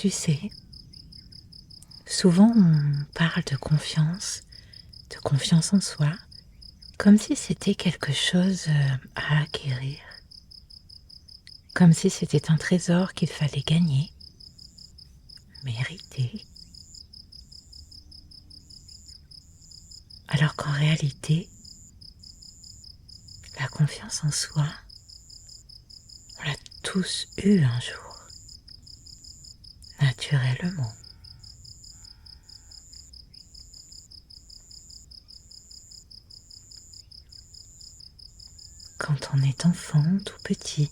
Tu sais, souvent on parle de confiance en soi, comme si c'était quelque chose à acquérir, comme si c'était un trésor qu'il fallait gagner, mériter, alors qu'en réalité, la confiance en soi, on l'a tous eu un jour, naturellement. Quand on est enfant, tout petit,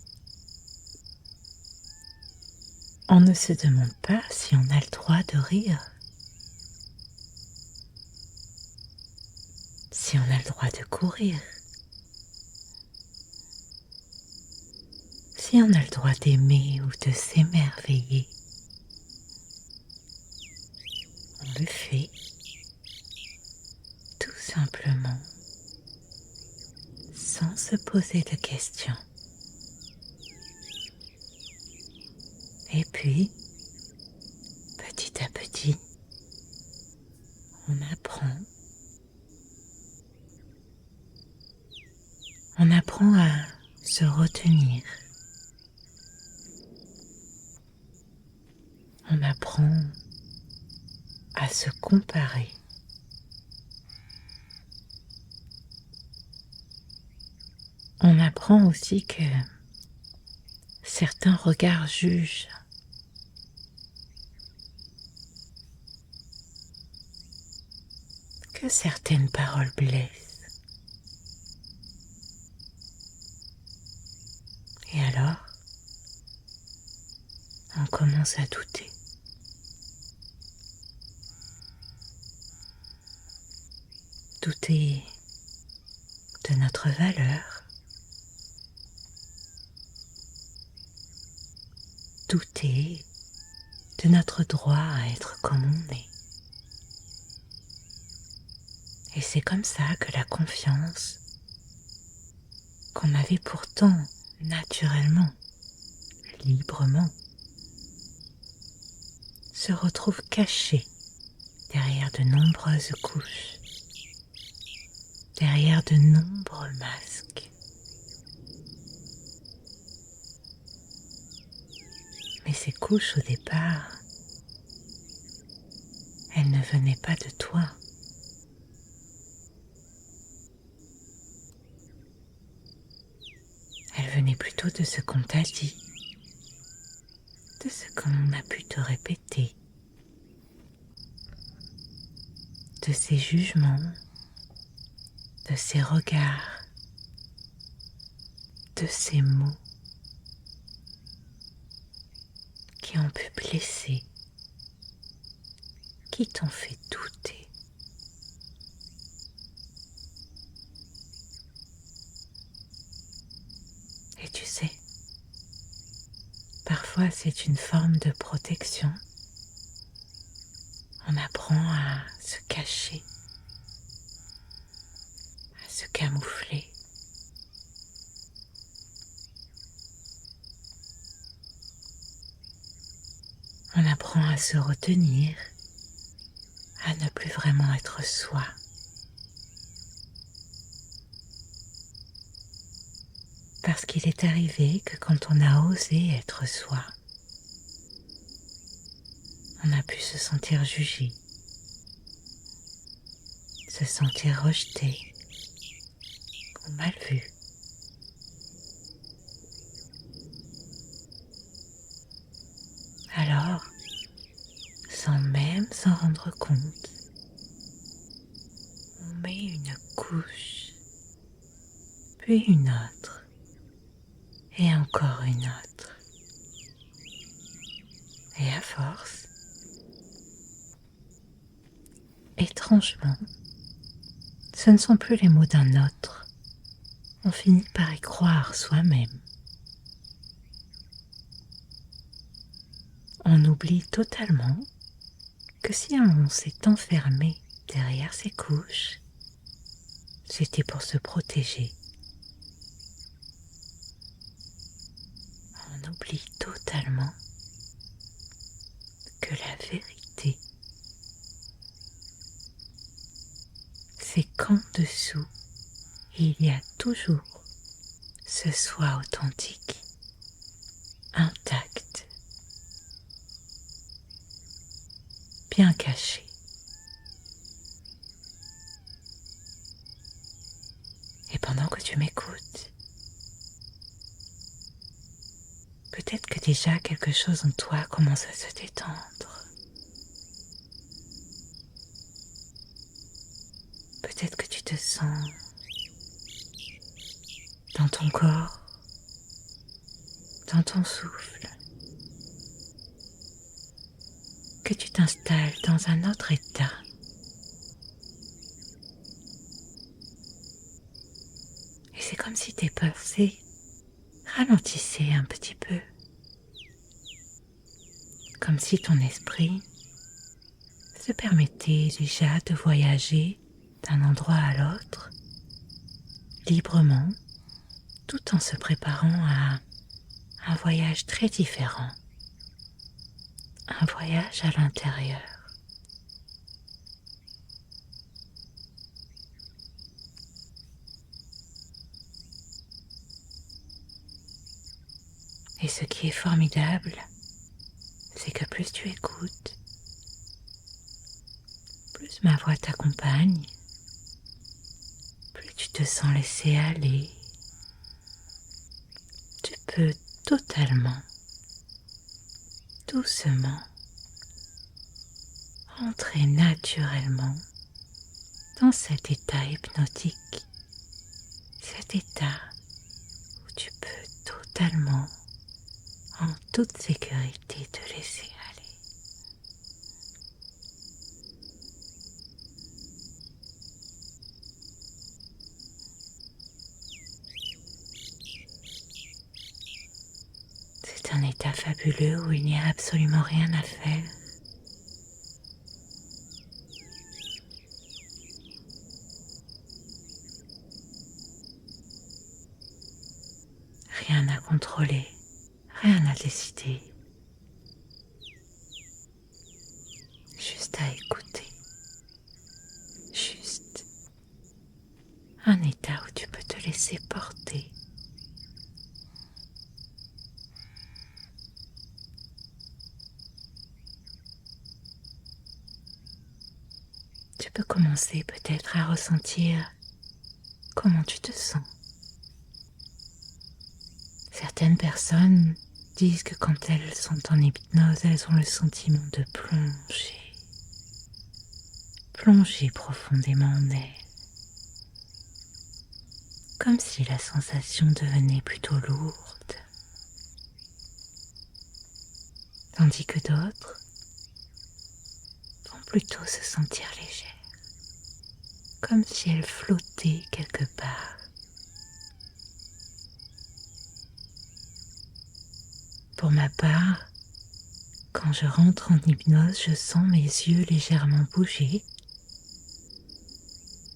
on ne se demande pas si on a le droit de rire, si on a le droit de courir, si on a le droit d'aimer ou de s'émerveiller. On le fait tout simplement sans se poser de questions. Et puis, petit à petit, on apprend. On apprend à se retenir. On apprend à se comparer. On apprend aussi que certains regards jugent, que certaines paroles blessent. Et alors, on commence à douter. Douter de notre valeur, douter de notre droit à être comme on est. Et c'est comme ça que la confiance, qu'on avait pourtant naturellement, librement, se retrouve cachée derrière de nombreuses couches, derrière de nombreux masques. Mais ces couches au départ, elles ne venaient pas de toi. Elles venaient plutôt de ce qu'on t'a dit, de ce qu'on a pu te répéter, de ces jugements, de ces regards, de ces mots qui ont pu blesser, qui t'ont fait douter. Et tu sais, parfois c'est une forme de protection. On apprend à se cacher, à se camoufler. On apprend à se retenir, à ne plus vraiment être soi. Parce qu'il est arrivé que quand on a osé être soi, on a pu se sentir jugé, se sentir rejeté ou mal vu. Alors, sans même s'en rendre compte, on met une couche, puis une autre, et encore une autre. Et à force, étrangement, ce ne sont plus les mots d'un autre. On finit par y croire soi-même. On oublie totalement que si on s'est enfermé derrière ces couches, c'était pour se protéger. On oublie totalement la vérité, c'est qu'en dessous, il y a toujours ce soi authentique, intact, bien caché. Et pendant que tu m'écoutes, peut-être que déjà quelque chose en toi commence à se détendre. Peut-être que tu te sens dans ton corps, dans ton souffle, que tu t'installes dans un autre état. Et c'est comme si tes pensées ralentissaient un petit peu, comme si ton esprit se permettait déjà de voyager d'un endroit à l'autre, librement, tout en se préparant à un voyage très différent, un voyage à l'intérieur. Et ce qui est formidable, c'est que plus tu écoutes, plus ma voix t'accompagne, plus tu te sens laisser aller. Tu peux totalement, doucement, entrer naturellement dans cet état hypnotique, cet état où tu peux totalement, en toute sécurité, te laisser aller. C'est un état fabuleux où il n'y a absolument rien à faire. Rien à contrôler, rien à décider. Juste à écouter. Juste un état où tu peux te laisser porter. Tu peux commencer peut-être à ressentir comment tu te sens. Certaines personnes disent que quand elles sont en hypnose, elles ont le sentiment de plonger profondément en elles, comme si la sensation devenait plutôt lourde, tandis que d'autres vont plutôt se sentir légères, comme si elles flottaient quelque part. Pour ma part, quand je rentre en hypnose, je sens mes yeux légèrement bouger,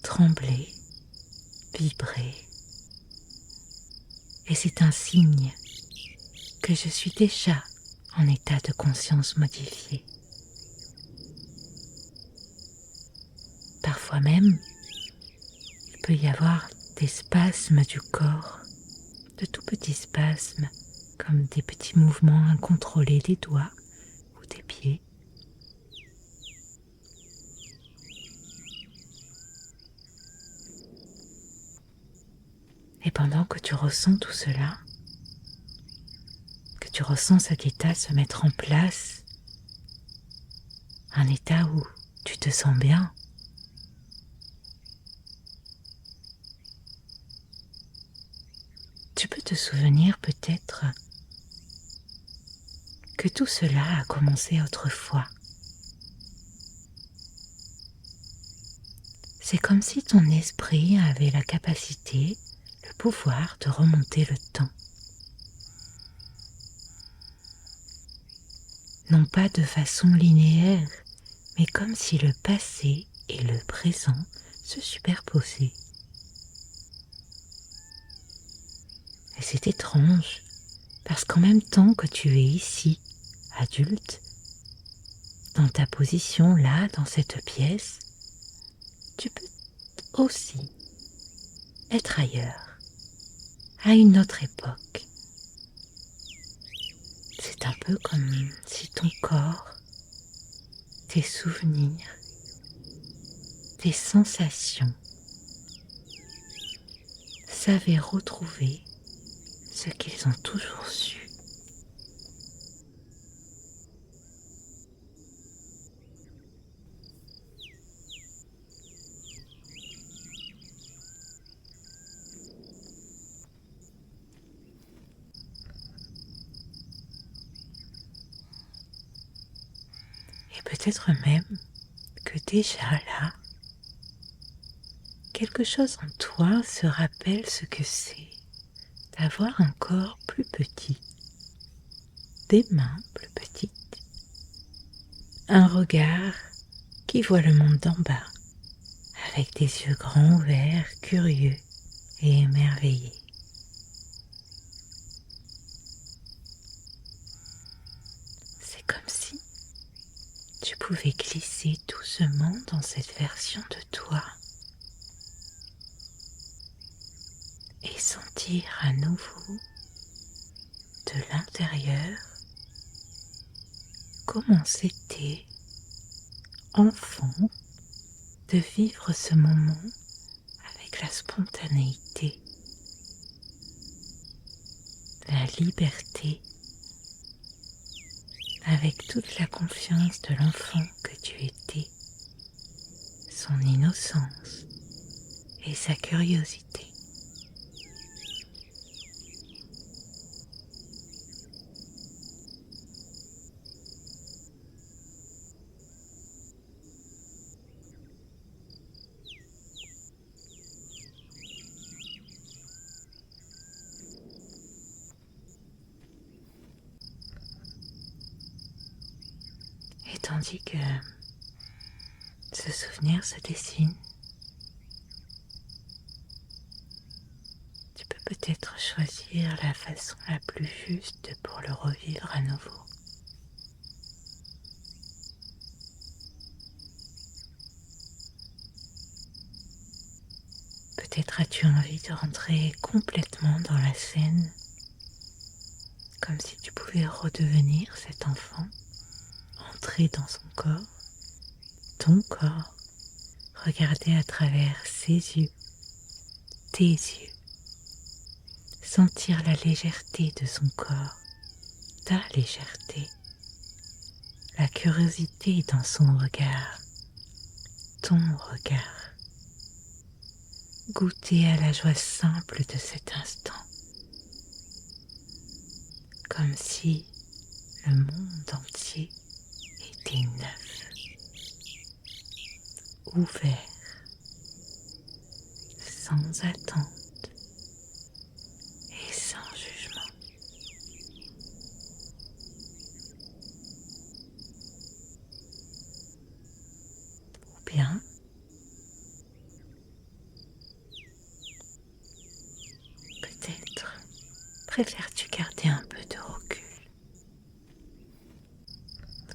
trembler, vibrer. Et c'est un signe que je suis déjà en état de conscience modifié. Parfois même, il peut y avoir des spasmes du corps, de tout petits spasmes, comme des petits mouvements incontrôlés des doigts ou des pieds. Et pendant que tu ressens tout cela, que tu ressens cet état se mettre en place, un état où tu te sens bien, tu peux te souvenir peut-être que tout cela a commencé autrefois. C'est comme si ton esprit avait la capacité, le pouvoir de remonter le temps. Non pas de façon linéaire, mais comme si le passé et le présent se superposaient. Et c'est étrange, parce qu'en même temps que tu es ici, adulte, dans ta position là, dans cette pièce, tu peux aussi être ailleurs, à une autre époque. C'est un peu comme si ton corps, tes souvenirs, tes sensations savaient retrouver ce qu'ils ont toujours su. Et peut-être même que déjà là, quelque chose en toi se rappelle ce que c'est d'avoir un corps plus petit, des mains plus petites, un regard qui voit le monde d'en bas, avec des yeux grands ouverts, curieux et émerveillés. C'est comme si tu pouvais glisser doucement dans cette version de toi et sentir à nouveau de l'intérieur comment c'était, enfant, de vivre ce moment avec la spontanéité, la liberté, avec toute la confiance de l'enfant que tu étais, son innocence et sa curiosité. Et tandis que ce souvenir se dessine, tu peux peut-être choisir la façon la plus juste pour le revivre à nouveau. Peut-être as-tu envie de rentrer complètement dans la scène, comme si tu pouvais redevenir cet enfant, entrer dans son corps, ton corps, regarder à travers ses yeux, tes yeux, sentir la légèreté de son corps, ta légèreté, la curiosité dans son regard, ton regard. Goûter à la joie simple de cet instant, comme si le monde entier était neuf, ouvert, sans attente et sans jugement. Ou bien, peut-être préfères-tu garder un peu de recul,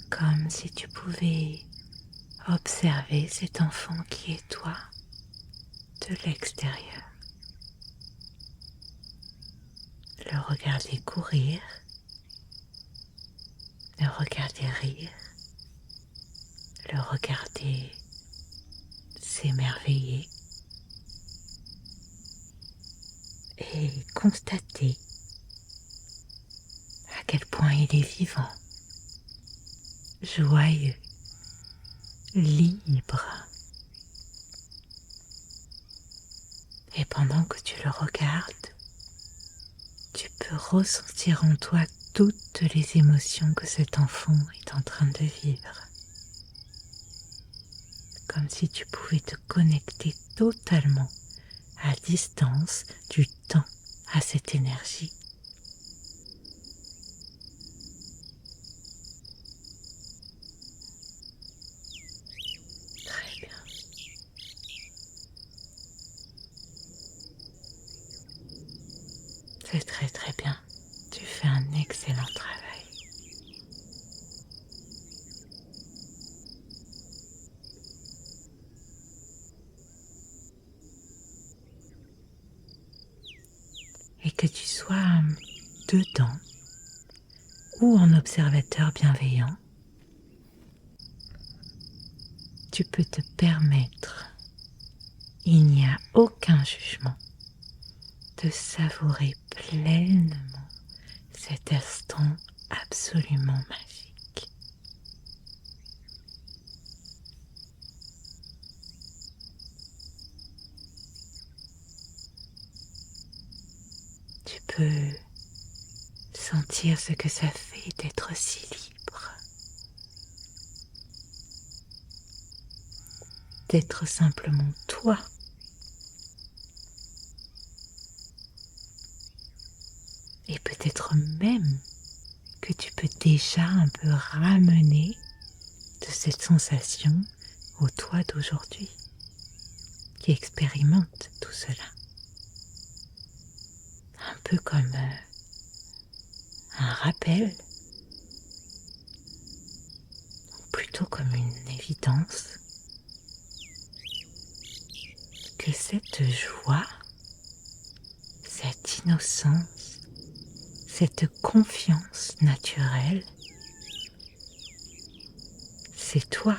comme si tu pouvais observer cet enfant qui est toi de l'extérieur, le regarder courir, le regarder rire, le regarder s'émerveiller et constater à quel point il est vivant, joyeux, libre. Et pendant que tu le regardes, tu peux ressentir en toi toutes les émotions que cet enfant est en train de vivre. Comme si tu pouvais te connecter totalement à distance du temps à cette énergie. Très bien. C'est très très bien. Tu fais un excellent travail. que tu sois dedans ou en observateur bienveillant, tu peux te permettre, il n'y a aucun jugement, de savourer pleinement cet instant absolument magique. Tu peux sentir ce que ça fait d'être si libre, d'être simplement toi. Et peut-être même que tu peux déjà un peu ramener de cette sensation au toi d'aujourd'hui qui expérimente tout cela. Un peu comme un rappel, plutôt comme une évidence que cette joie, cette innocence, cette confiance naturelle, c'est toi.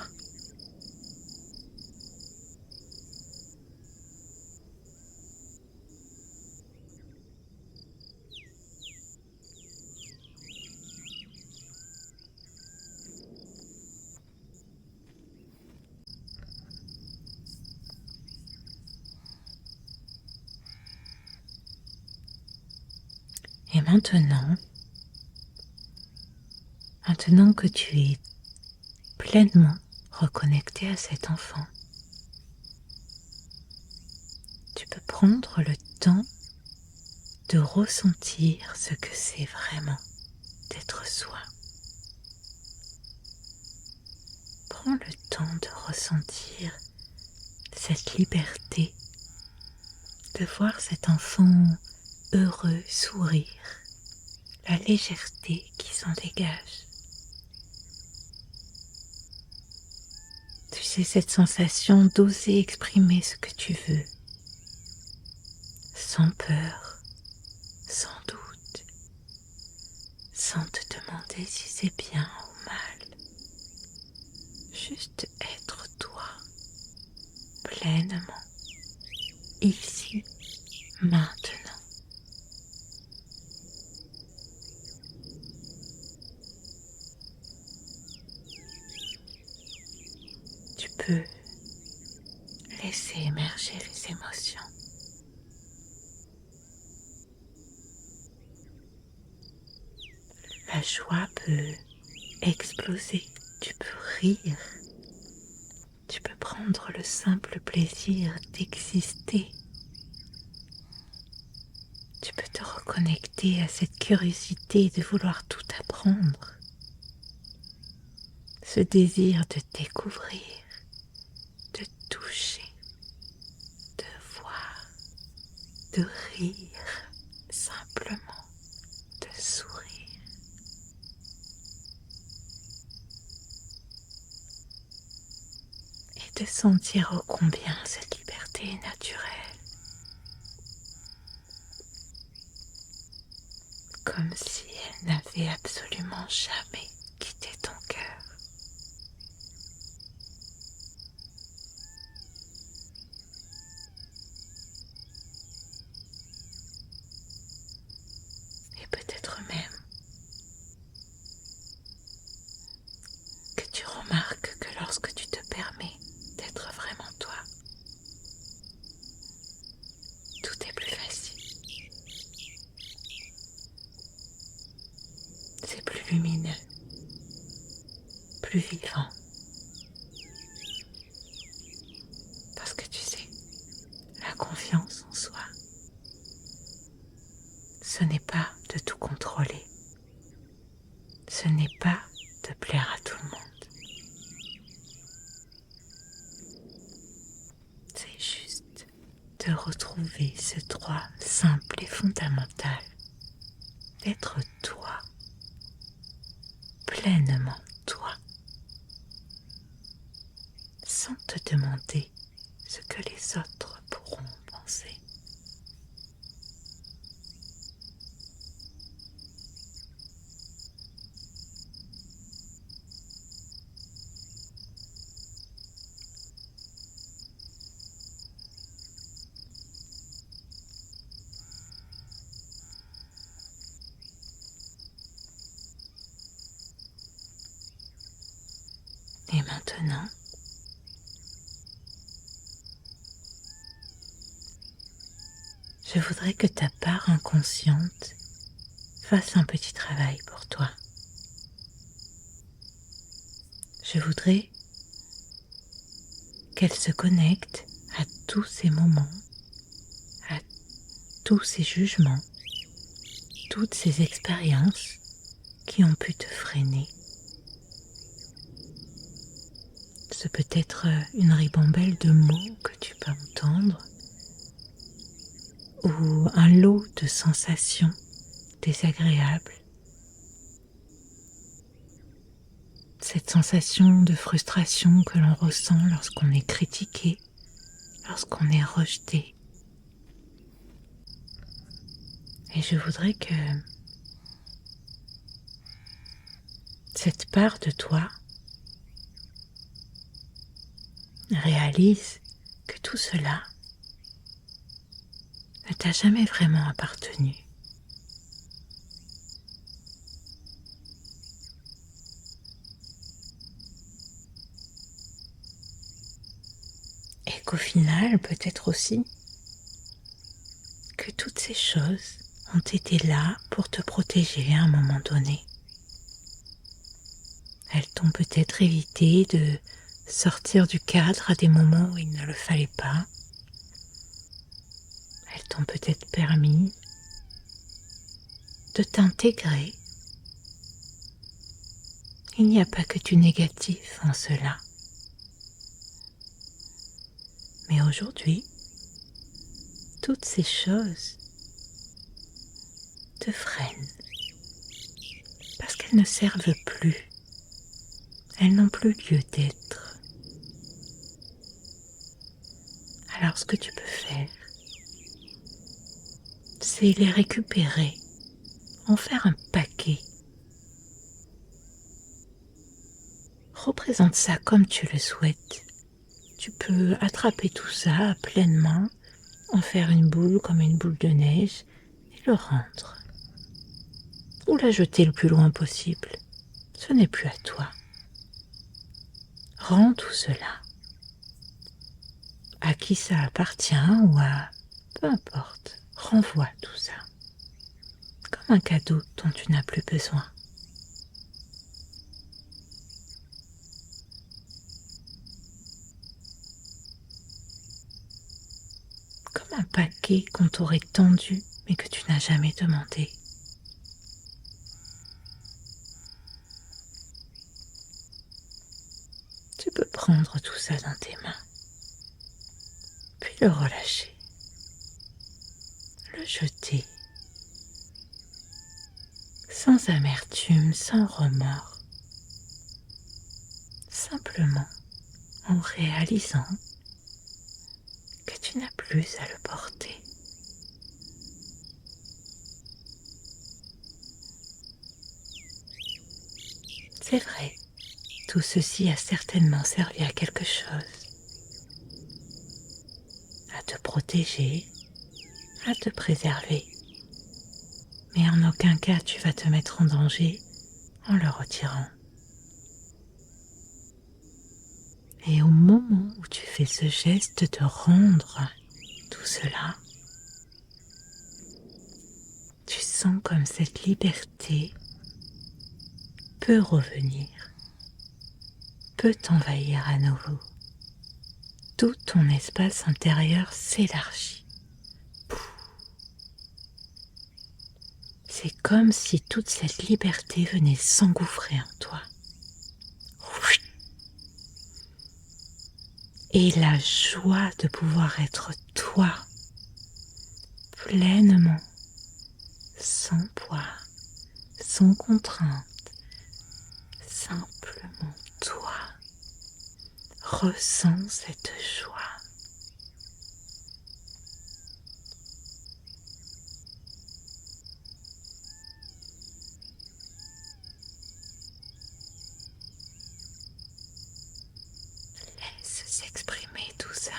Et maintenant que tu es pleinement reconnecté à cet enfant, tu peux prendre le temps de ressentir ce que c'est vraiment d'être soi. Prends le temps de ressentir cette liberté, de voir cet enfant heureux sourire, la légèreté qui s'en dégage. Tu sais, cette sensation d'oser exprimer ce que tu veux, sans peur, sans doute, sans te demander si c'est bien ou mal. Juste être toi, pleinement, ici, maintenant. Tu peux laisser émerger les émotions. La joie peut exploser, tu peux rire, tu peux prendre le simple plaisir d'exister. Tu peux te reconnecter à cette curiosité de vouloir tout apprendre, ce désir de découvrir, de toucher, de voir, de rire, simplement de sourire. Et de sentir ô combien cette liberté est naturelle, comme si elle n'avait absolument jamais quitté ton cœur. Et peut-être même que tu remarques que lorsque tu te permets d'être vraiment toi, tout est plus facile, c'est plus lumineux, plus vivant. Parce que tu sais, la confiance en soi, ce n'est pas de tout contrôler, ce n'est pas de plaire à tout le monde. C'est juste de retrouver ce droit simple et fondamental d'être toi, pleinement toi, sans te demander ce que les autres pourront penser. Et maintenant, je voudrais que ta part inconsciente fasse un petit travail pour toi. Je voudrais qu'elle se connecte à tous ces moments, à tous ces jugements, toutes ces expériences qui ont pu te freiner. Ce peut être une ribambelle de mots que tu peux entendre ou un lot de sensations désagréables. Cette sensation de frustration que l'on ressent lorsqu'on est critiqué, lorsqu'on est rejeté. Et je voudrais que cette part de toi réalise que tout cela ne t'a jamais vraiment appartenu. Et qu'au final, peut-être aussi, que toutes ces choses ont été là pour te protéger à un moment donné. Elles t'ont peut-être évité de sortir du cadre à des moments où il ne le fallait pas. Elles t'ont peut-être permis de t'intégrer. Il n'y a pas que du négatif en cela. Mais aujourd'hui, toutes ces choses te freinent parce qu'elles ne servent plus. Elles n'ont plus lieu d'être. Alors ce que tu peux faire, c'est les récupérer, en faire un paquet. Représente ça comme tu le souhaites. Tu peux attraper tout ça à pleine main, en faire une boule comme une boule de neige et le rendre. Ou la jeter le plus loin possible. Ce n'est plus à toi. Rends tout cela. À qui ça appartient ou à... peu importe. Renvoie tout ça. Comme un cadeau dont tu n'as plus besoin. Comme un paquet qu'on t'aurait tendu mais que tu n'as jamais demandé. Tu peux prendre tout ça dans tes mains, puis le relâcher, le jeter, sans amertume, sans remords, simplement en réalisant que tu n'as plus à le porter. C'est vrai, tout ceci a certainement servi à quelque chose, à te protéger, à te préserver, mais en aucun cas tu vas te mettre en danger en le retirant. Et au moment où tu fais ce geste de rendre tout cela, tu sens comme cette liberté peut revenir, peut t'envahir à nouveau. Tout ton espace intérieur s'élargit. C'est comme si toute cette liberté venait s'engouffrer en toi. Et la joie de pouvoir être toi, pleinement, sans poids, sans contrainte, simplement toi, ressens cette joie. Laisse s'exprimer tout ça.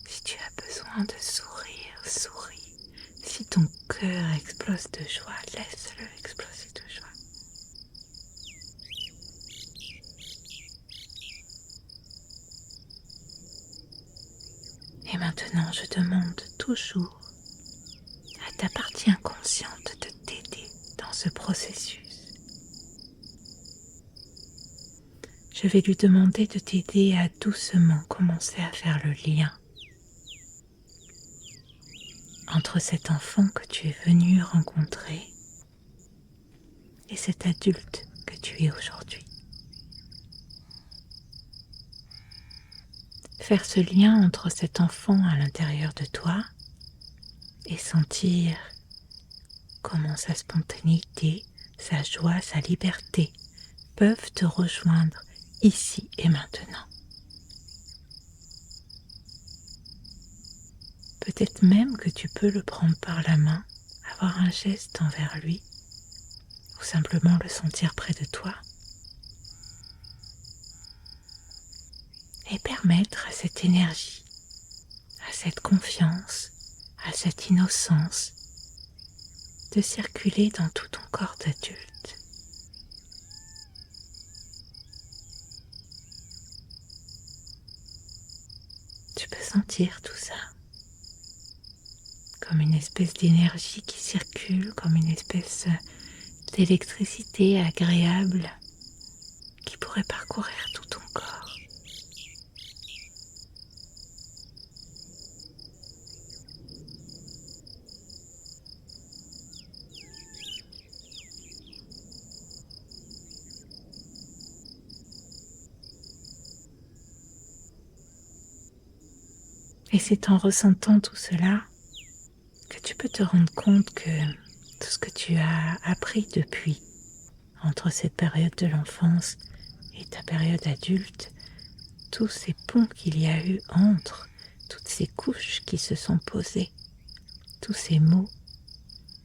Si tu as besoin de sourire, souris. Si ton cœur explose de joie, laisse-le exploser de joie. maintenant, je demande toujours à ta partie inconsciente de t'aider dans ce processus. Je vais lui demander de t'aider à doucement commencer à faire le lien entre cet enfant que tu es venu rencontrer et cet adulte que tu es aujourd'hui. Faire ce lien entre cet enfant à l'intérieur de toi et sentir comment sa spontanéité, sa joie, sa liberté peuvent te rejoindre ici et maintenant. Peut-être même que tu peux le prendre par la main, avoir un geste envers lui, ou simplement le sentir près de toi, et permettre à cette énergie, à cette confiance, à cette innocence, de circuler dans tout ton corps d'adulte. Tu peux sentir tout ça, comme une espèce d'énergie qui circule, comme une espèce d'électricité agréable qui pourrait parcourir tout ton corps. Et c'est en ressentant tout cela que tu peux te rendre compte que tout ce que tu as appris depuis, entre cette période de l'enfance et ta période adulte, tous ces ponts qu'il y a eu entre, toutes ces couches qui se sont posées, tous ces mots,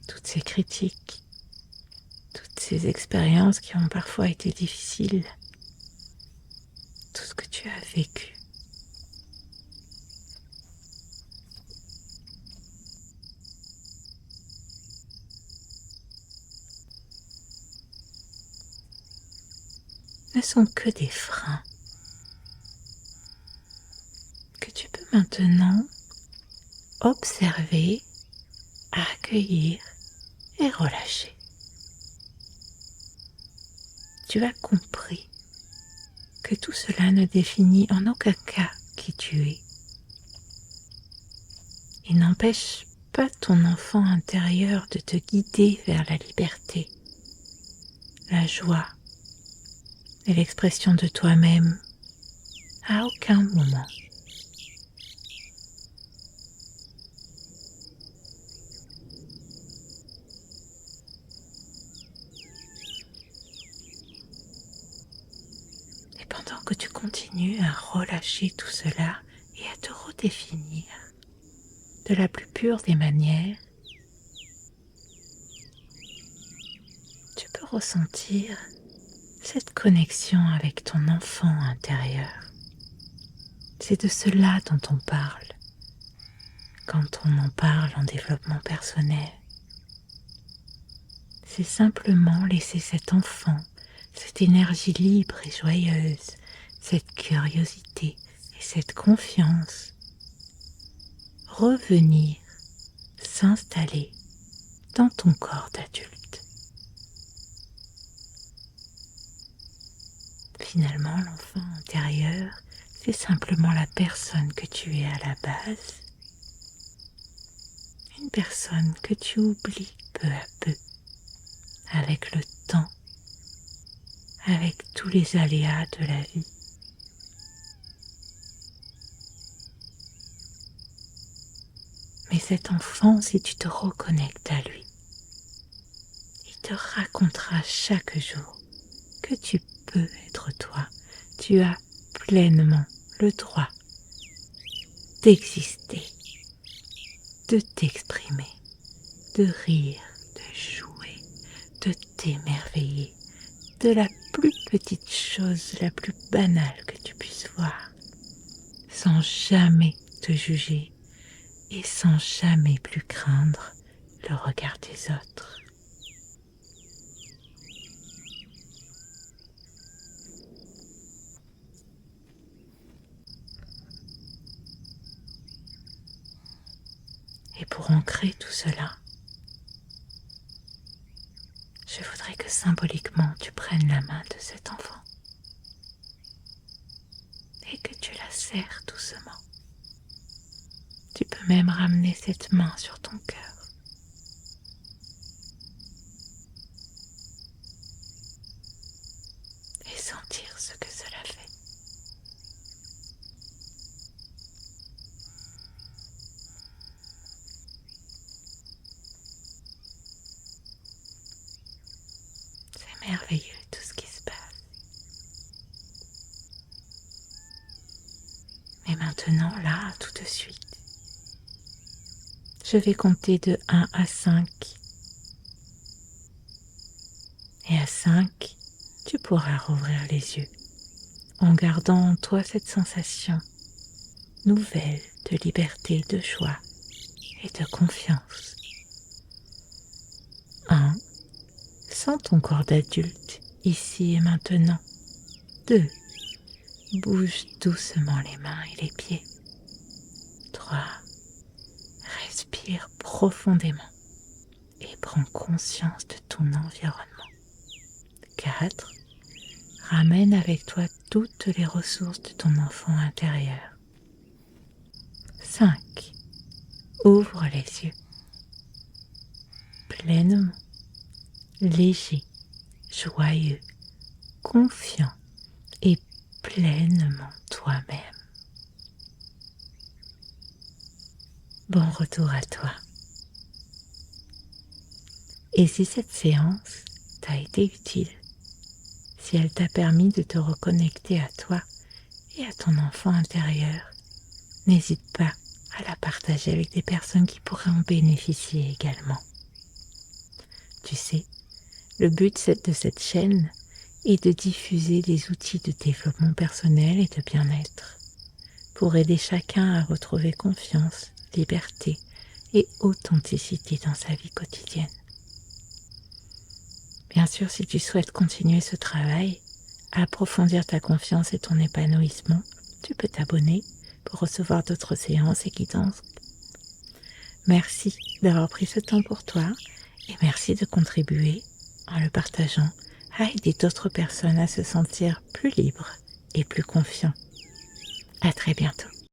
toutes ces critiques, toutes ces expériences qui ont parfois été difficiles, tout ce que tu as vécu. Ne sont que des freins que tu peux maintenant observer, accueillir et relâcher. Tu as compris que tout cela ne définit en aucun cas qui tu es. Il n'empêche pas ton enfant intérieur de te guider vers la liberté, la joie et l'expression de toi-même à aucun moment. Et pendant que tu continues à relâcher tout cela et à te redéfinir de la plus pure des manières, tu peux ressentir cette connexion avec ton enfant intérieur. C'est de cela dont on parle quand on en parle en développement personnel. C'est simplement laisser cet enfant, cette énergie libre et joyeuse, cette curiosité et cette confiance revenir s'installer dans ton corps d'adulte. Finalement, l'enfant intérieur, c'est simplement la personne que tu es à la base, une personne que tu oublies peu à peu, avec le temps, avec tous les aléas de la vie. Mais cet enfant, si tu te reconnectes à lui, il te racontera chaque jour que tu peux être toi. Tu as pleinement le droit d'exister, de t'exprimer, de rire, de jouer, de t'émerveiller, de la plus petite chose, la plus banale que tu puisses voir, sans jamais te juger et sans jamais plus craindre le regard des autres. pour ancrer tout cela, je voudrais que symboliquement tu prennes la main de cet enfant et que tu la serres doucement. Tu peux même ramener cette main sur ton cœur. Et sentir ce que cela fait. C'est merveilleux tout ce qui se passe. Mais maintenant, là, tout de suite, je vais compter de 1 à 5. Et à 5, tu pourras rouvrir les yeux en gardant en toi cette sensation nouvelle de liberté, de joie et de confiance. 1. Sens ton corps d'adulte ici et maintenant. 2. Bouge doucement les mains et les pieds. 3. Respire profondément et prends conscience de ton environnement. 4. Ramène avec toi toutes les ressources de ton enfant intérieur. 5. Ouvre les yeux. Pleinement, léger, joyeux, confiant et pleinement toi-même. Bon retour à toi. Et si cette séance t'a été utile, si elle t'a permis de te reconnecter à toi et à ton enfant intérieur, n'hésite pas à la partager avec des personnes qui pourraient en bénéficier également. Tu sais, le but de cette chaîne est de diffuser des outils de développement personnel et de bien-être pour aider chacun à retrouver confiance, liberté et authenticité dans sa vie quotidienne. Bien sûr, si tu souhaites continuer ce travail, approfondir ta confiance et ton épanouissement, tu peux t'abonner pour recevoir d'autres séances et guidances. Merci d'avoir pris ce temps pour toi et merci de contribuer en le partageant à aider d'autres personnes à se sentir plus libres et plus confiants. À très bientôt.